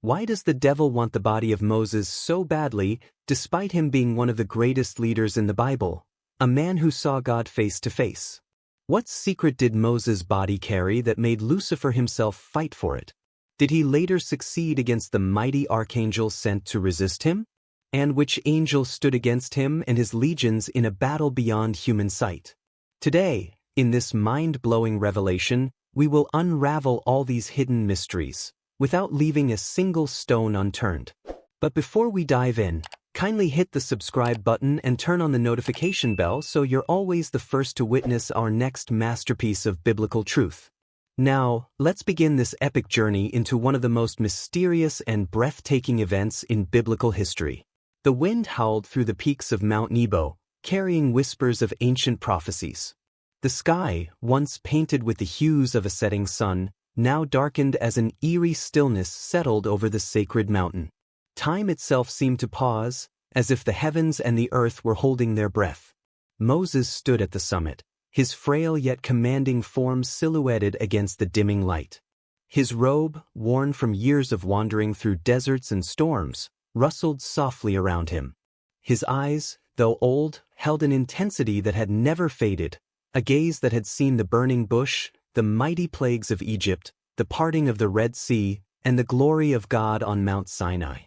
Why does the devil want the body of Moses so badly, despite him being one of the greatest leaders in the Bible, a man who saw God face to face? What secret did Moses' body carry that made Lucifer himself fight for it? Did he later succeed against the mighty archangel sent to resist him? And which angel stood against him and his legions in a battle beyond human sight? Today, in this mind-blowing revelation, we will unravel all these hidden mysteries, without leaving a single stone unturned. But before we dive in, kindly hit the subscribe button and turn on the notification bell so you're always the first to witness our next masterpiece of biblical truth. Now, let's begin this epic journey into one of the most mysterious and breathtaking events in biblical history. The wind howled through the peaks of Mount Nebo, carrying whispers of ancient prophecies. The sky, once painted with the hues of a setting sun, now darkened as an eerie stillness settled over the sacred mountain. Time itself seemed to pause, as if the heavens and the earth were holding their breath. Moses stood at the summit, his frail yet commanding form silhouetted against the dimming light. His robe, worn from years of wandering through deserts and storms, rustled softly around him. His eyes, though old, held an intensity that had never faded, a gaze that had seen the burning bush, the mighty plagues of Egypt, the parting of the Red Sea, and the glory of God on Mount Sinai.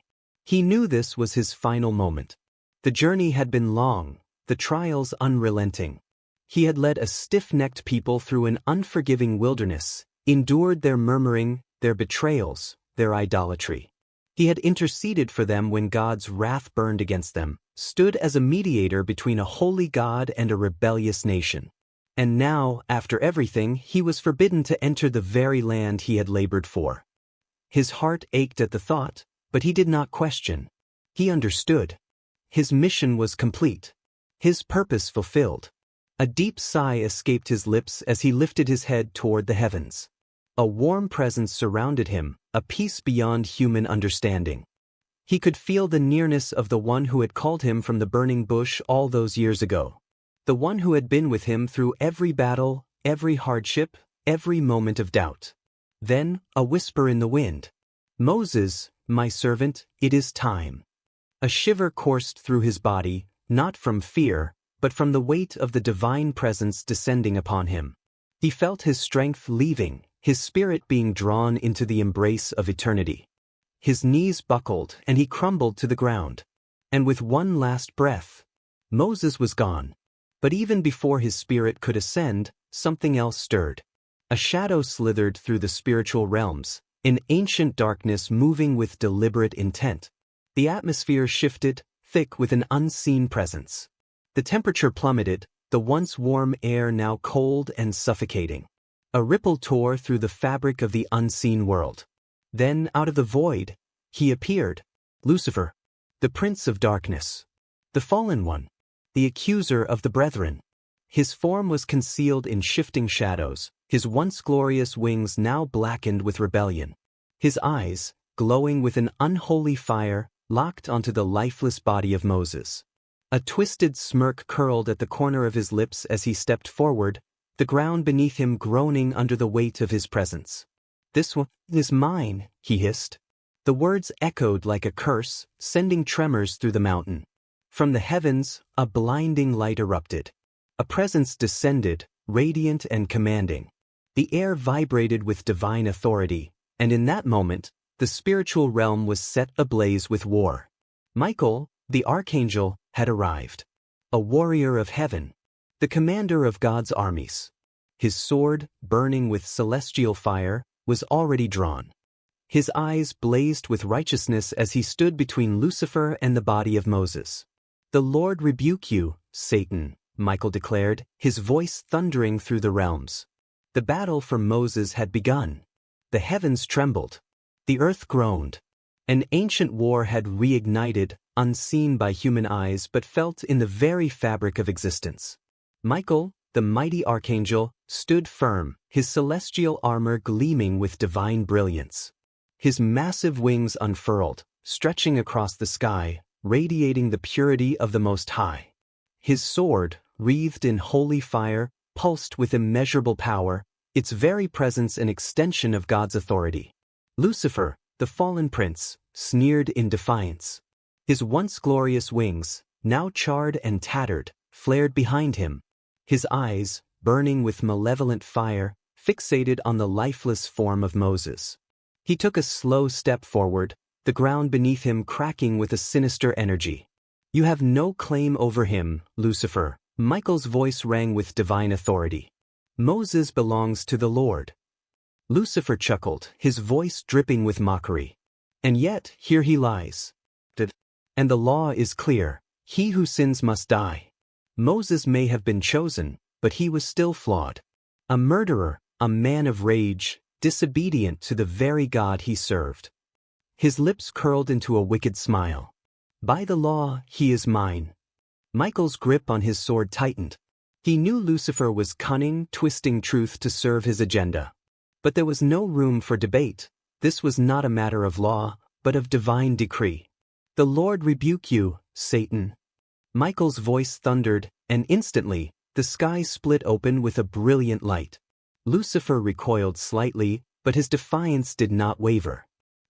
He knew this was his final moment. The journey had been long, the trials unrelenting. He had led a stiff-necked people through an unforgiving wilderness, endured their murmuring, their betrayals, their idolatry. He had interceded for them when God's wrath burned against them, stood as a mediator between a holy God and a rebellious nation. And now, after everything, he was forbidden to enter the very land he had labored for. His heart ached at the thought, but he did not question. He understood. His mission was complete. His purpose fulfilled. A deep sigh escaped his lips as he lifted his head toward the heavens. A warm presence surrounded him, a peace beyond human understanding. He could feel the nearness of the one who had called him from the burning bush all those years ago. The one who had been with him through every battle, every hardship, every moment of doubt. Then, a whisper in the wind. "Moses, my servant, it is time." A shiver coursed through his body, not from fear, but from the weight of the divine presence descending upon him. He felt his strength leaving, his spirit being drawn into the embrace of eternity. His knees buckled and he crumbled to the ground. And with one last breath, Moses was gone. But even before his spirit could ascend, something else stirred. A shadow slithered through the spiritual realms, an ancient darkness moving with deliberate intent. The atmosphere shifted, thick with an unseen presence. The temperature plummeted, the once warm air now cold and suffocating. A ripple tore through the fabric of the unseen world. Then, out of the void, he appeared. Lucifer, the Prince of Darkness, the Fallen One, the accuser of the brethren. His form was concealed in shifting shadows, his once glorious wings now blackened with rebellion. His eyes, glowing with an unholy fire, locked onto the lifeless body of Moses. A twisted smirk curled at the corner of his lips as he stepped forward, the ground beneath him groaning under the weight of his presence. "This one is mine," he hissed. The words echoed like a curse, sending tremors through the mountain. From the heavens, a blinding light erupted. A presence descended, radiant and commanding. The air vibrated with divine authority, and in that moment, the spiritual realm was set ablaze with war. Michael, the Archangel, had arrived. A warrior of heaven, the commander of God's armies. His sword, burning with celestial fire, was already drawn. His eyes blazed with righteousness as he stood between Lucifer and the body of Moses. "The Lord rebuke you, Satan," Michael declared, his voice thundering through the realms. The battle for Moses had begun. The heavens trembled. The earth groaned. An ancient war had reignited, unseen by human eyes but felt in the very fabric of existence. Michael, the mighty archangel, stood firm, his celestial armor gleaming with divine brilliance. His massive wings unfurled, stretching across the sky, radiating the purity of the Most High. His sword, wreathed in holy fire, pulsed with immeasurable power, its very presence an extension of God's authority. Lucifer, the fallen prince, sneered in defiance. His once glorious wings, now charred and tattered, flared behind him. His eyes, burning with malevolent fire, fixated on the lifeless form of Moses. He took a slow step forward, the ground beneath him cracking with a sinister energy. "You have no claim over him, Lucifer," Michael's voice rang with divine authority. "Moses belongs to the Lord." Lucifer chuckled, his voice dripping with mockery. "And yet, here he lies. And the law is clear, he who sins must die. Moses may have been chosen, but he was still flawed. A murderer, a man of rage, disobedient to the very God he served." His lips curled into a wicked smile. "By the law, he is mine." Michael's grip on his sword tightened. He knew Lucifer was cunning, twisting truth to serve his agenda. But there was no room for debate. This was not a matter of law, but of divine decree. "The Lord rebuke you, Satan." Michael's voice thundered, and instantly, the sky split open with a brilliant light. Lucifer recoiled slightly, but his defiance did not waver.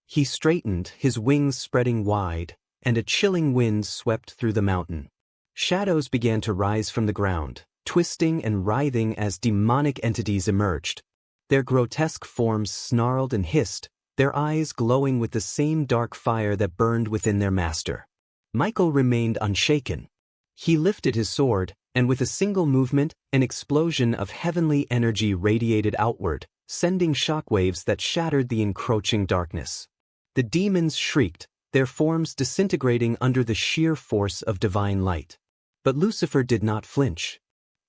He straightened, his wings spreading wide, and a chilling wind swept through the mountain. Shadows began to rise from the ground, twisting and writhing as demonic entities emerged. Their grotesque forms snarled and hissed, their eyes glowing with the same dark fire that burned within their master. Michael remained unshaken. He lifted his sword, and with a single movement, an explosion of heavenly energy radiated outward, sending shockwaves that shattered the encroaching darkness. The demons shrieked, their forms disintegrating under the sheer force of divine light. But Lucifer did not flinch.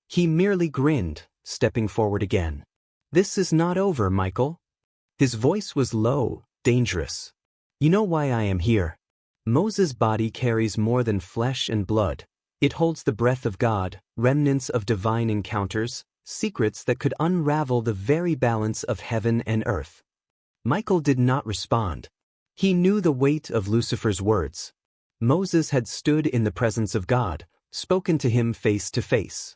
He merely grinned, stepping forward again. "This is not over, Michael." His voice was low, dangerous. "You know why I am here. Moses' body carries more than flesh and blood. It holds the breath of God, remnants of divine encounters, secrets that could unravel the very balance of heaven and earth." Michael did not respond. He knew the weight of Lucifer's words. Moses had stood in the presence of God, spoken to him face to face.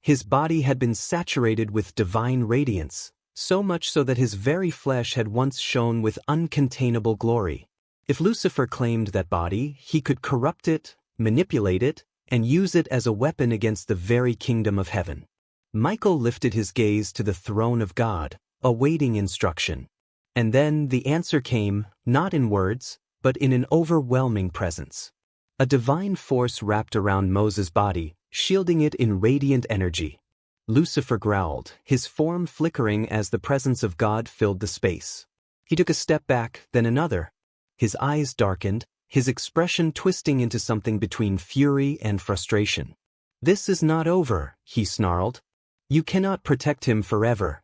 His body had been saturated with divine radiance, so much so that his very flesh had once shone with uncontainable glory. If Lucifer claimed that body, he could corrupt it, manipulate it, and use it as a weapon against the very kingdom of heaven. Michael lifted his gaze to the throne of God, awaiting instruction. And then the answer came, not in words, but in an overwhelming presence. A divine force wrapped around Moses' body, shielding it in radiant energy. Lucifer growled, his form flickering as the presence of God filled the space. He took a step back, then another. His eyes darkened, his expression twisting into something between fury and frustration. "This is not over," he snarled. "You cannot protect him forever."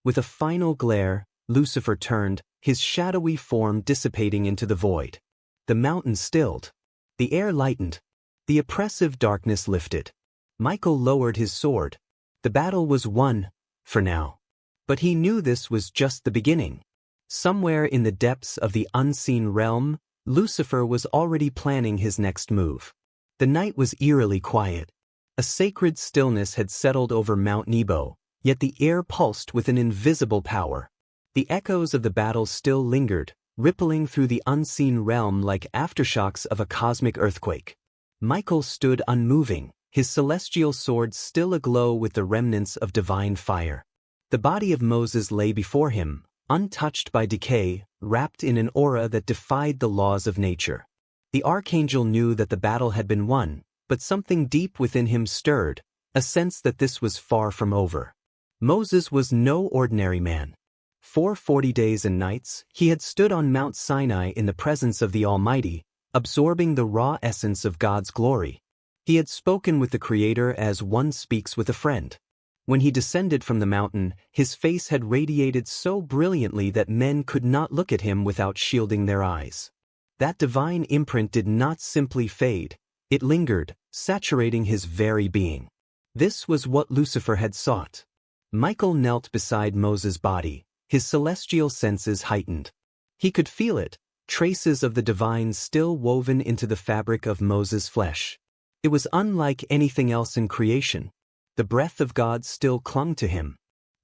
With a final glare, Lucifer turned, his shadowy form dissipating into the void. The mountain stilled. The air lightened. The oppressive darkness lifted. Michael lowered his sword. The battle was won, for now. But he knew this was just the beginning. Somewhere in the depths of the unseen realm, Lucifer was already planning his next move. The night was eerily quiet. A sacred stillness had settled over Mount Nebo, yet the air pulsed with an invisible power. The echoes of the battle still lingered, rippling through the unseen realm like aftershocks of a cosmic earthquake. Michael stood unmoving, his celestial sword still aglow with the remnants of divine fire. The body of Moses lay before him, untouched by decay, wrapped in an aura that defied the laws of nature. The archangel knew that the battle had been won, but something deep within him stirred, a sense that this was far from over. Moses was no ordinary man. For 40 days and nights, he had stood on Mount Sinai in the presence of the Almighty, absorbing the raw essence of God's glory. He had spoken with the Creator as one speaks with a friend. When he descended from the mountain, his face had radiated so brilliantly that men could not look at him without shielding their eyes. That divine imprint did not simply fade, it lingered, saturating his very being. This was what Lucifer had sought. Michael knelt beside Moses' body, his celestial senses heightened. He could feel it, traces of the divine still woven into the fabric of Moses' flesh. It was unlike anything else in creation. The breath of God still clung to him.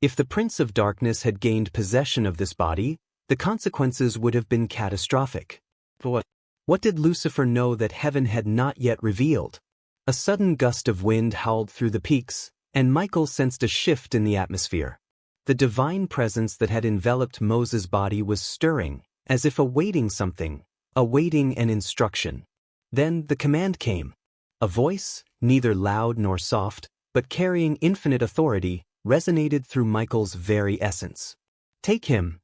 If the Prince of Darkness had gained possession of this body, The consequences would have been catastrophic. But what did Lucifer know that heaven had not yet revealed? A sudden gust of wind howled through the peaks, and Michael sensed a shift in the atmosphere. The divine presence that had enveloped Moses' body was stirring, as if awaiting something, awaiting an instruction. Then the command came. A voice, neither loud nor soft, but carrying infinite authority, resonated through Michael's very essence. Take him.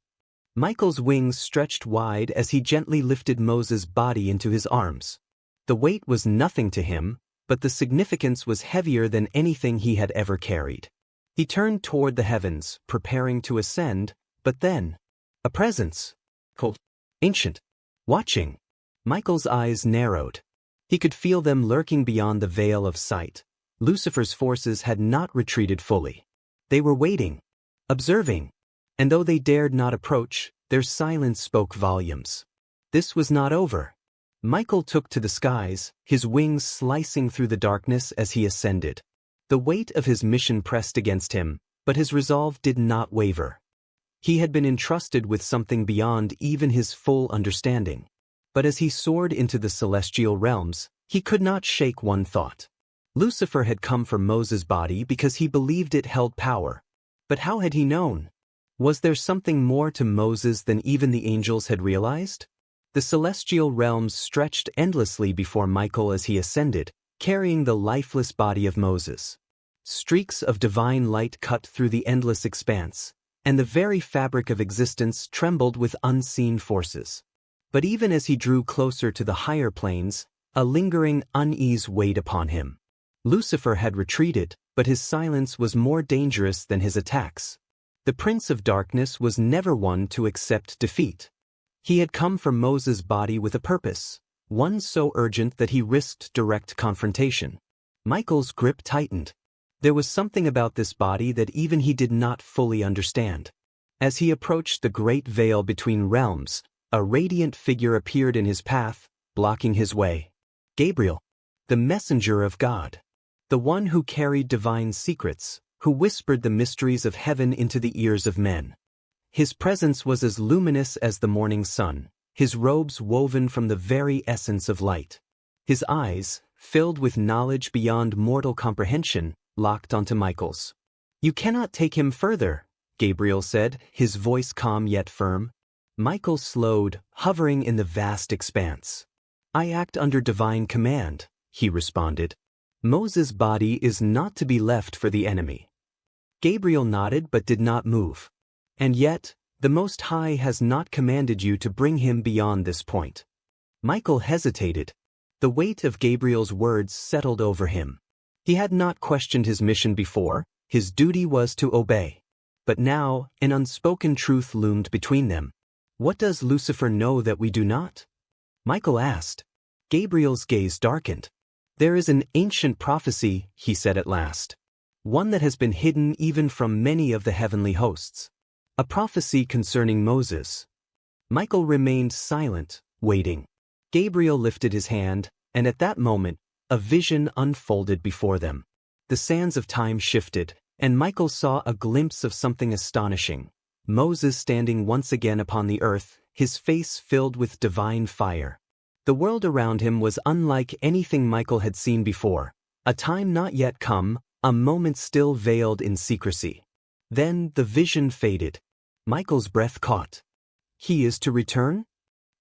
Michael's wings stretched wide as he gently lifted Moses' body into his arms. The weight was nothing to him, but the significance was heavier than anything he had ever carried. He turned toward the heavens, preparing to ascend, but then, a presence, cold, ancient, watching. Michael's eyes narrowed. He could feel them lurking beyond the veil of sight. Lucifer's forces had not retreated fully. They were waiting, observing, and though they dared not approach, their silence spoke volumes. This was not over. Michael took to the skies, his wings slicing through the darkness as he ascended. The weight of his mission pressed against him, but his resolve did not waver. He had been entrusted with something beyond even his full understanding. But as he soared into the celestial realms, he could not shake one thought. Lucifer had come for Moses' body because he believed it held power. But how had he known? Was there something more to Moses than even the angels had realized? The celestial realms stretched endlessly before Michael as he ascended, carrying the lifeless body of Moses. Streaks of divine light cut through the endless expanse, and the very fabric of existence trembled with unseen forces. But even as he drew closer to the higher planes, a lingering unease weighed upon him. Lucifer had retreated, but his silence was more dangerous than his attacks. The Prince of Darkness was never one to accept defeat. He had come for Moses' body with a purpose, one so urgent that he risked direct confrontation. Michael's grip tightened. There was something about this body that even he did not fully understand. As he approached the great veil between realms, a radiant figure appeared in his path, blocking his way. Gabriel, the messenger of God. The one who carried divine secrets, who whispered the mysteries of heaven into the ears of men. His presence was as luminous as the morning sun, his robes woven from the very essence of light. His eyes, filled with knowledge beyond mortal comprehension, locked onto Michael's. "You cannot take him further," Gabriel said, his voice calm yet firm. Michael slowed, hovering in the vast expanse. "I act under divine command," he responded. "Moses' body is not to be left for the enemy." Gabriel nodded but did not move. "And yet, the Most High has not commanded you to bring him beyond this point." Michael hesitated. The weight of Gabriel's words settled over him. He had not questioned his mission before, his duty was to obey. But now, an unspoken truth loomed between them. "What does Lucifer know that we do not?" Michael asked. Gabriel's gaze darkened. "There is an ancient prophecy," he said at last. "One that has been hidden even from many of the heavenly hosts. A prophecy concerning Moses." Michael remained silent, waiting. Gabriel lifted his hand, and at that moment, a vision unfolded before them. The sands of time shifted, and Michael saw a glimpse of something astonishing. Moses standing once again upon the earth, his face filled with divine fire. The world around him was unlike anything Michael had seen before. A time not yet come, a moment still veiled in secrecy. Then the vision faded. Michael's breath caught. "He is to return?"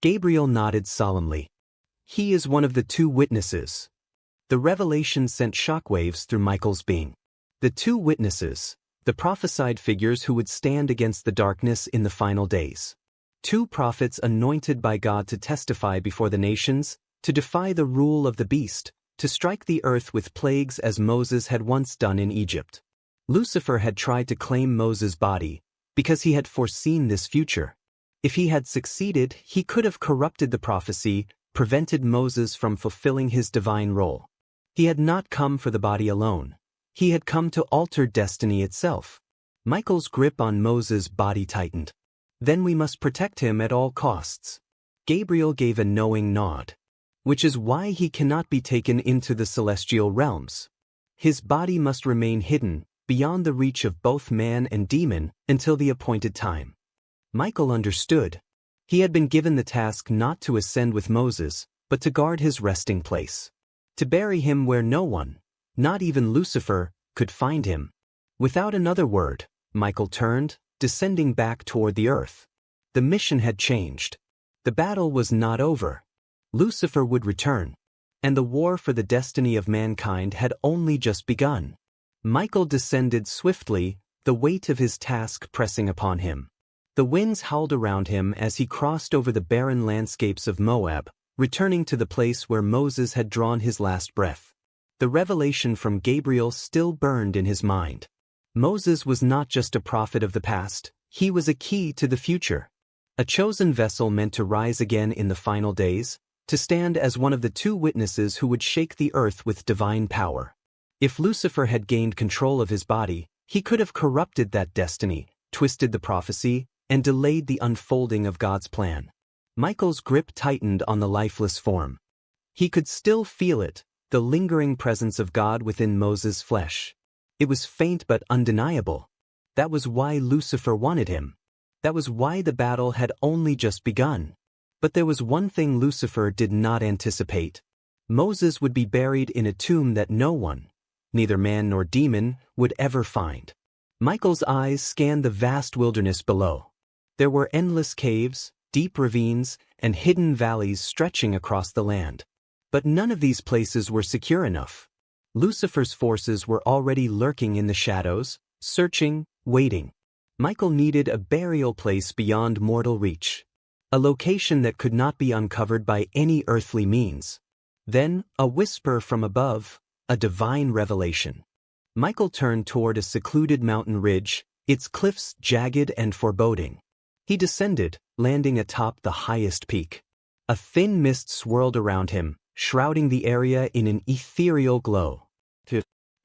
Gabriel nodded solemnly. "He is one of the two witnesses." The revelation sent shockwaves through Michael's being. The two witnesses, the prophesied figures who would stand against the darkness in the final days. Two prophets anointed by God to testify before the nations, to defy the rule of the beast, to strike the earth with plagues as Moses had once done in Egypt. Lucifer had tried to claim Moses' body, because he had foreseen this future. If he had succeeded, he could have corrupted the prophecy, prevented Moses from fulfilling his divine role. He had not come for the body alone. He had come to alter destiny itself. Michael's grip on Moses' body tightened. "Then we must protect him at all costs." Gabriel gave a knowing nod. "Which is why he cannot be taken into the celestial realms. His body must remain hidden, beyond the reach of both man and demon, until the appointed time." Michael understood. He had been given the task not to ascend with Moses, but to guard his resting place. To bury him where no one, not even Lucifer, could find him. Without another word, Michael turned, descending back toward the earth. The mission had changed. The battle was not over. Lucifer would return. And the war for the destiny of mankind had only just begun. Michael descended swiftly, the weight of his task pressing upon him. The winds howled around him as he crossed over the barren landscapes of Moab, returning to the place where Moses had drawn his last breath. The revelation from Gabriel still burned in his mind. Moses was not just a prophet of the past, he was a key to the future. A chosen vessel meant to rise again in the final days, to stand as one of the two witnesses who would shake the earth with divine power. If Lucifer had gained control of his body, he could have corrupted that destiny, twisted the prophecy, and delayed the unfolding of God's plan. Michael's grip tightened on the lifeless form. He could still feel it, the lingering presence of God within Moses' flesh. It was faint but undeniable. That was why Lucifer wanted him. That was why the battle had only just begun. But there was one thing Lucifer did not anticipate. Moses would be buried in a tomb that no one, neither man nor demon, would ever find. Michael's eyes scanned the vast wilderness below. There were endless caves, deep ravines, and hidden valleys stretching across the land. But none of these places were secure enough. Lucifer's forces were already lurking in the shadows, searching, waiting. Michael needed a burial place beyond mortal reach. A location that could not be uncovered by any earthly means. Then, a whisper from above, a divine revelation. Michael turned toward a secluded mountain ridge, its cliffs jagged and foreboding. He descended, landing atop the highest peak. A thin mist swirled around him, shrouding the area in an ethereal glow.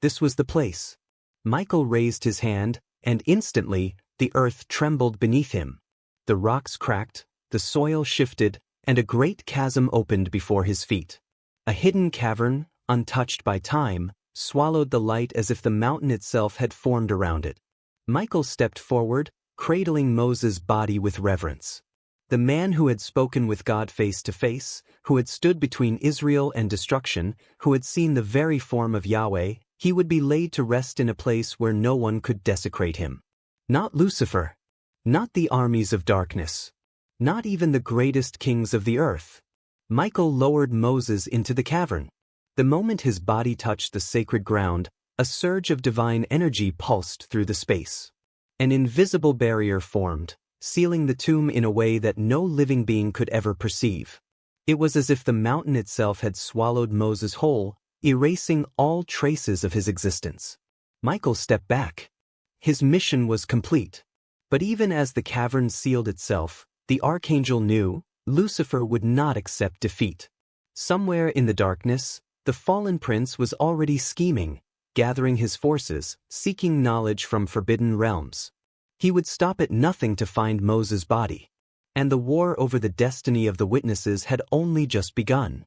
This was the place. Michael raised his hand, and instantly, the earth trembled beneath him. The rocks cracked, the soil shifted, and a great chasm opened before his feet. A hidden cavern, untouched by time, swallowed the light as if the mountain itself had formed around it. Michael stepped forward, cradling Moses' body with reverence. The man who had spoken with God face to face, who had stood between Israel and destruction, who had seen the very form of Yahweh, he would be laid to rest in a place where no one could desecrate him. Not Lucifer. Not the armies of darkness. Not even the greatest kings of the earth. Michael lowered Moses into the cavern. The moment his body touched the sacred ground, a surge of divine energy pulsed through the space. An invisible barrier formed, sealing the tomb in a way that no living being could ever perceive. It was as if the mountain itself had swallowed Moses whole, erasing all traces of his existence. Michael stepped back. His mission was complete. But even as the cavern sealed itself, the Archangel knew Lucifer would not accept defeat. Somewhere in the darkness, the fallen prince was already scheming, gathering his forces, seeking knowledge from forbidden realms. He would stop at nothing to find Moses' body. And the war over the destiny of the witnesses had only just begun.